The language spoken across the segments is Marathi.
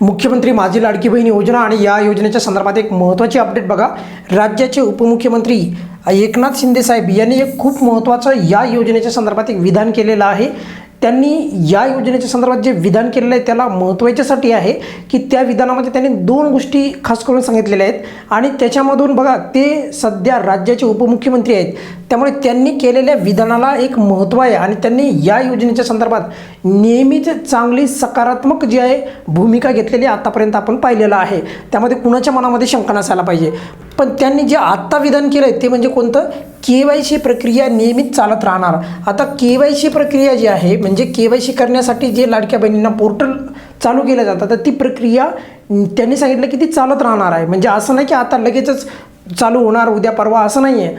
मुख्यमंत्री माझी लाडकी बहीण योजना आणि या योजनेच्या संदर्भात एक महत्त्वाची अपडेट बघा। राज्याचे उपमुख्यमंत्री एकनाथ शिंदे साहेब यांनी एक खूप महत्त्वाचं या योजनेच्या संदर्भात एक विधान केलेलं आहे। त्यांनी या योजनेच्या संदर्भात जे विधान केलेलं आहे त्याला महत्त्व याच्यासाठी आहे की त्या विधानामध्ये त्यांनी दोन गोष्टी खास करून सांगितलेल्या आहेत आणि त्याच्यामधून बघा ते सध्या राज्याचे उपमुख्यमंत्री आहेत, त्यामुळे त्यांनी केलेल्या विधानाला एक महत्त्व आहे आणि त्यांनी या योजनेच्या संदर्भात नेहमीच चांगली सकारात्मक जी आहे भूमिका घेतलेली आतापर्यंत आपण पाहिलेलं आहे। त्यामध्ये कुणाच्या मनामध्ये शंका नसायला पाहिजे। पण त्यांनी जे आत्ता विधान केलं आहे ते म्हणजे कोणतं, KYC प्रक्रिया नियमित चालत राहणार। आता KYC प्रक्रिया जी आहे म्हणजे KYC करण्यासाठी जे लाडक्या बहिणींना पोर्टल चालू केलं जातं तर ती प्रक्रिया त्यांनी सांगितलं की ती चालत राहणार आहे। म्हणजे असं नाही की आता लगेचच चालू होणार उद्या परवा असं नाही आहे,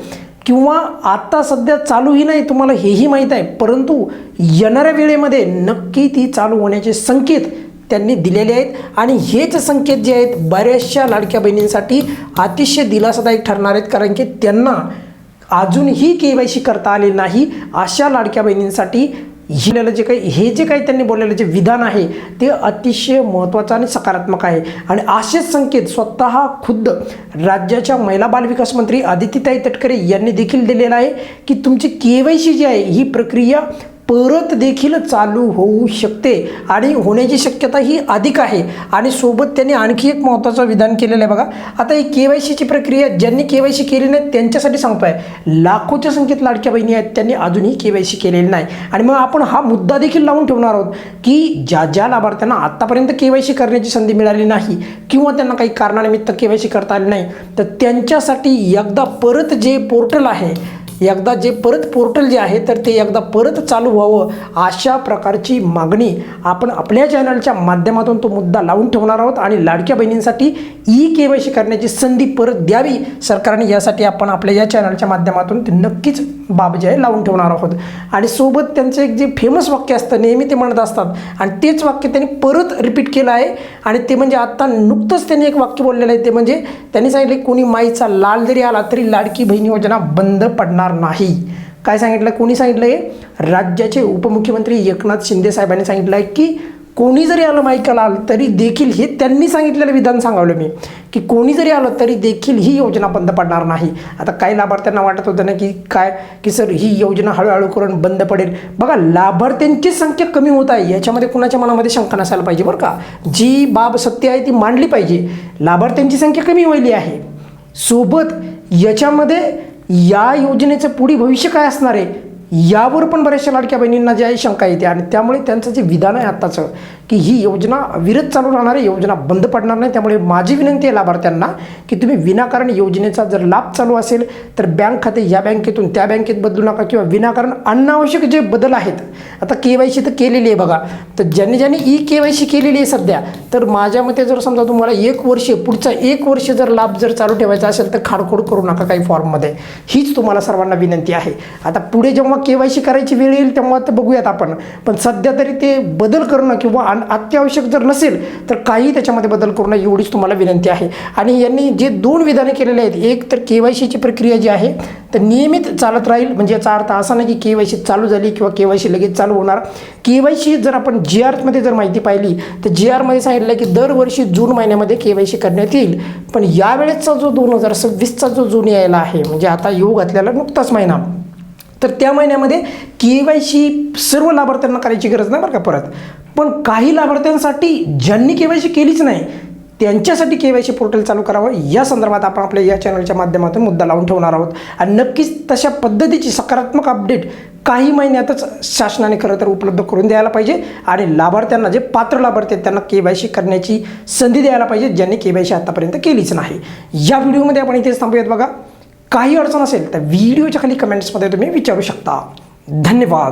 किंवा आता सध्या चालूही नाही तुम्हाला हेही माहीत आहे, परंतु येणाऱ्या वेळेमध्ये नक्की ती चालू होण्याचे संकेत त्यांनी दिलेले आहेत आणि हेच संकेत जे आहेत बऱ्याचशा लाडक्या बहिणींसाठी अतिशय दिलासादायक ठरणार आहेत, कारण की त्यांना अजूनही KYC करता आले नाही अशा लाडक्या बहिणींसाठी हे जे काही त्यांनी बोललेलं जे विधान आहे ते अतिशय महत्त्वाचं आणि सकारात्मक आहे। आणि असेच संकेत स्वतः खुद्द राज्याच्या महिला बालविकास मंत्री आदित्यताई तटकरे यांनी देखील दिलेला आहे की तुमची KYC जी आहे ही प्रक्रिया परत देखील चालू होऊ शकते आणि होण्याची शक्यता ही अधिक आहे। आणि सोबत त्यांनी आणखी एक महत्त्वाचं विधान केलेलं आहे बघा। आता ही KYCची प्रक्रिया ज्यांनी KYC केली नाही त्यांच्यासाठी सांगतोय, लाखोच्या संख्येत लाडक्या बहिणी आहेत त्यांनी अजूनही KYC केलेली नाही। आणि मग आपण हा मुद्दा देखील लावून ठेवणार आहोत की ज्या लाभार्थ्यांना आत्तापर्यंत KYC करण्याची संधी मिळाली नाही किंवा त्यांना काही कारणानिमित्त KYC करता आले नाही तर त्यांच्यासाठी एकदा परत जे पोर्टल आहे पोर्टल जे आहे तर ते एकदा परत चालू व्हावं अशा प्रकारची मागणी आपण आपल्या चॅनलच्या माध्यमातून तो मुद्दा लावून ठेवणार आहोत। आणि लाडक्या बहिणींसाठी KYC करण्याची संधी परत द्यावी सरकारने, यासाठी आपण आपल्या या चॅनलच्या माध्यमातून ते नक्कीच बाब जे आहे लावून ठेवणार आहोत। आणि सोबत त्यांचं एक जे फेमस वाक्य असतं नेहमी ते म्हणत असतात आणि तेच वाक्य त्यांनी परत रिपीट केलं आहे आणि ते म्हणजे आत्ता नुकतंच त्यांनी एक वाक्य बोललेलं आहे, ते म्हणजे त्यांनी सांगितले कोणी माईचा लाल जरी आला तरी लाडकी बहीण योजना बंद पडणार नाही। काय सांगितलं, कोणी सांगितलं आहे, राज्याचे उपमुख्यमंत्री एकनाथ शिंदे साहेबांनी सांगितलं आहे की कोणी जरी आलं माईका लाल तरी देखील, हे त्यांनी सांगितलेलं विधान सांगावलं मी की कोणी जरी आलं तरी देखील ही योजना बंद पडणार नाही। आता काही लाभार्थ्यांना वाटत होतं ना की सर ही योजना हळूहळू करून बंद पडेल। बघा लाभार्थ्यांची संख्या कमी होत आहे याच्यामध्ये कुणाच्या मनामध्ये शंका नसायला पाहिजे बरं का, जी बाब सत्य आहे ती मांडली पाहिजे। लाभार्थ्यांची संख्या कमी व्हायली आहे, सोबत याच्यामध्ये या योजनेचं पुढे भविष्य काय असणार आहे यावर पण बऱ्याचशा लाडक्या बहिणींना जी आहे शंका येते। आणि त्यामुळे त्यांचं जे विधान आहे आत्ताचं की ही योजना विरत चालू राहणार आहे, योजना बंद पडणार नाही। त्यामुळे माझी विनंती आहे लाभार्थ्यांना की तुम्ही विनाकारण योजनेचा जर लाभ चालू असेल तर बँक खाते या बँकेतून त्या बँकेत बदलू नका, किंवा विनाकारण अनावश्यक जे बदल आहेत, आता KYC तर केलेली आहे बघा, तर ज्यांनी KYC केलेली आहे सध्या, तर माझ्या मते जर समजा तुम्हाला पुढचा एक वर्ष जर लाभ जर चालू ठेवायचा असेल तर खाडखोड करू नका काही फॉर्ममध्ये, हीच तुम्हाला सर्वांना विनंती आहे। आता पुढे जेव्हा KYC करायची वेळ येईल तेव्हा तर बघूयात आपण, पण सध्या तरी ते बदल करणं किंवा अत्यावश्यक जर नसेल तर काही त्याच्यामध्ये बदल करणं एवढीच तुम्हाला विनंती आहे। आणि यांनी जे दोन विधाने केलेले आहेत, एक तर KYCची प्रक्रिया जी आहे तर नियमित चालत राहील, म्हणजे याचा अर्थ असा नाही की KYC चालू झाली किंवा KYC लगेच चालू होणार। KYC जर आपण GR मध्ये जर माहिती पाहिली तर GR मध्ये सांगितलं की दरवर्षी जून महिन्यामध्ये KYC करण्यात येईल, पण यावेळेसचा जो 2026चा जो जून यायला आहे म्हणजे आता येऊ घातलेला नुकताच महिना, तर त्या महिन्यामध्ये KYC सर्व लाभार्थ्यांना करायची गरज नाही बरं का परत, पण काही लाभार्थ्यांसाठी ज्यांनी KYC केलीच नाही त्यांच्यासाठी KYC पोर्टल चालू करावं या संदर्भात आपण आपल्या या चॅनलच्या माध्यमातून मुद्दा लावून ठेवणार आहोत। आणि नक्कीच तशा पद्धतीची सकारात्मक अपडेट काही महिन्यातच शासनाने खरं तर उपलब्ध करून द्यायला पाहिजे आणि लाभार्थ्यांना जे पात्र लाभार्थी आहेत त्यांना KYC करण्याची संधी द्यायला पाहिजे ज्यांनी KYC आतापर्यंत केलीच नाही। या व्हिडिओमध्ये आपण इथेच थांबूयात बघा, काही अडचण असेल तर व्हिडिओच्या खाली कमेंट्समध्ये तुम्ही विचारू शकता। धन्यवाद।